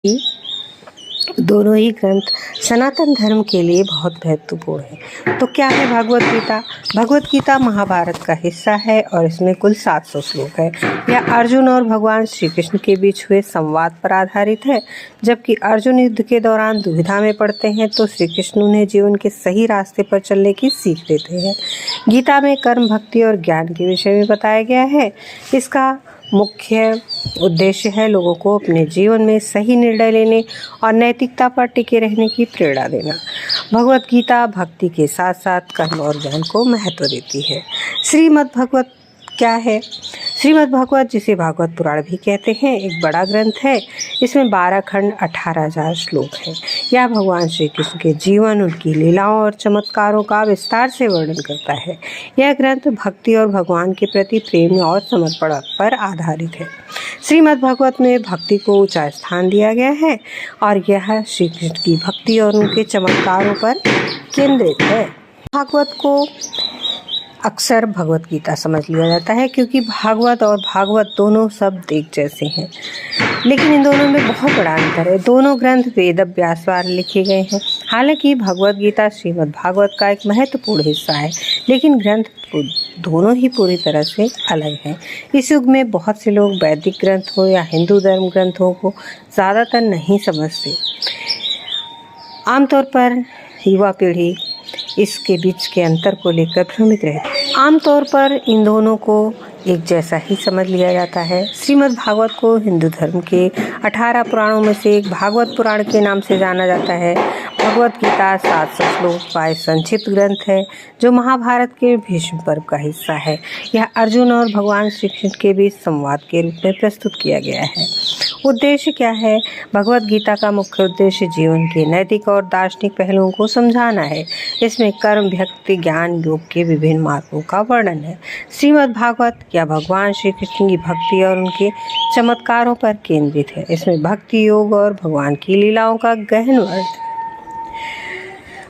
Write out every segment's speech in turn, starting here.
कि दोनों ही ग्रंथ सनातन धर्म के लिए बहुत महत्वपूर्ण है। तो क्या है भगवत गीता? भगवत गीता महाभारत का हिस्सा है और इसमें कुल 700 श्लोक है। यह अर्जुन और भगवान श्री कृष्ण के बीच हुए संवाद पर आधारित है। जबकि अर्जुन युद्ध के दौरान दुविधा में पड़ते हैं तो श्री कृष्ण उन्हें जीवन के सही रास्ते पर चलने की सीख देते हैं। गीता में कर्म, भक्ति और ज्ञान के विषय में बताया गया है। इसका मुख्य उद्देश्य है लोगों को अपने जीवन में सही निर्णय लेने और नैतिकता पर टिके रहने की प्रेरणा देना। भगवत गीता भक्ति के साथ साथ कर्म और ज्ञान को महत्व देती है। श्रीमद् भगवत क्या है? श्रीमद् भगवत, जिसे भागवत पुराण भी कहते हैं, एक बड़ा ग्रंथ है। इसमें 12 खंड 18,000 श्लोक हैं। यह भगवान श्री कृष्ण के जीवन, उनकी लीलाओं और चमत्कारों का विस्तार से वर्णन करता है। यह ग्रंथ भक्ति और भगवान के प्रति प्रेम और समर्पण पर आधारित है। श्रीमद् भगवत में भक्ति को ऊंचा स्थान दिया गया है और यह श्री कृष्ण की भक्ति और उनके चमत्कारों पर केंद्रित है। भागवत को अक्सर भगवत गीता समझ लिया जाता है क्योंकि भागवत और भागवत दोनों शब्द एक जैसे हैं, लेकिन इन दोनों में बहुत बड़ा अंतर है। दोनों ग्रंथ वेद व्यास द्वारा लिखे गए हैं। हालांकि भगवत गीता श्रीमद् भागवत का एक महत्वपूर्ण हिस्सा है, लेकिन ग्रंथ दोनों ही पूरी तरह से अलग हैं। इस युग में बहुत से लोग वैदिक ग्रंथों या हिंदू धर्म ग्रंथों को ज़्यादातर नहीं समझते। आमतौर पर युवा पीढ़ी इसके बीच के अंतर को लेकर भ्रमित रहती है। आमतौर पर इन दोनों को एक जैसा ही समझ लिया जाता है। श्रीमद् भागवत को हिंदू धर्म के 18 पुराणों में से एक भागवत पुराण के नाम से जाना जाता है। भगवत गीता 700 श्लोक का एक संक्षिप्त ग्रंथ है जो महाभारत के भीष्म पर्व का हिस्सा है। यह अर्जुन और भगवान श्री कृष्ण के बीच संवाद के रूप में प्रस्तुत किया गया है। उद्देश्य क्या है? भगवत गीता का मुख्य उद्देश्य जीवन के नैतिक और दार्शनिक पहलुओं को समझाना है। इसमें कर्म, भक्ति, ज्ञान, योग के विभिन्न मार्गों का वर्णन है। श्रीमद् भागवत या भगवान श्री कृष्ण की भक्ति और उनके चमत्कारों पर केंद्रित है। इसमें भक्ति, योग और भगवान की लीलाओं का गहन वर्णन है।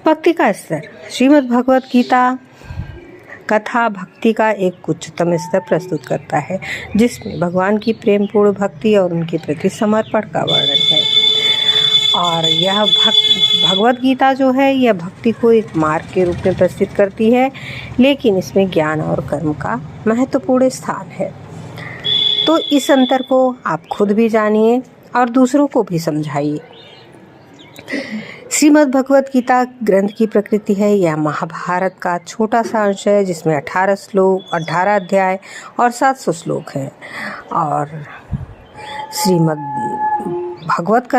भक्ति का स्तर। श्रीमद् भगवत गीता कथा भक्ति का एक उच्चतम स्तर प्रस्तुत करता है, जिसमें भगवान की प्रेमपूर्ण भक्ति और उनके प्रति समर्पण का वर्णन है। और यह भगवत गीता जो है, यह भक्ति को एक मार्ग के रूप में प्रस्तुत करती है, लेकिन इसमें ज्ञान और कर्म का महत्वपूर्ण स्थान है। तो इस अंतर को आप खुद भी जानिए और दूसरों को भी समझाइए। श्रीमद् भगवत गीता ग्रंथ की प्रकृति है। यह महाभारत का छोटा सा अंश है जिसमें 18 अध्याय और 700 श्लोक हैं। और श्रीमद् भागवत कथा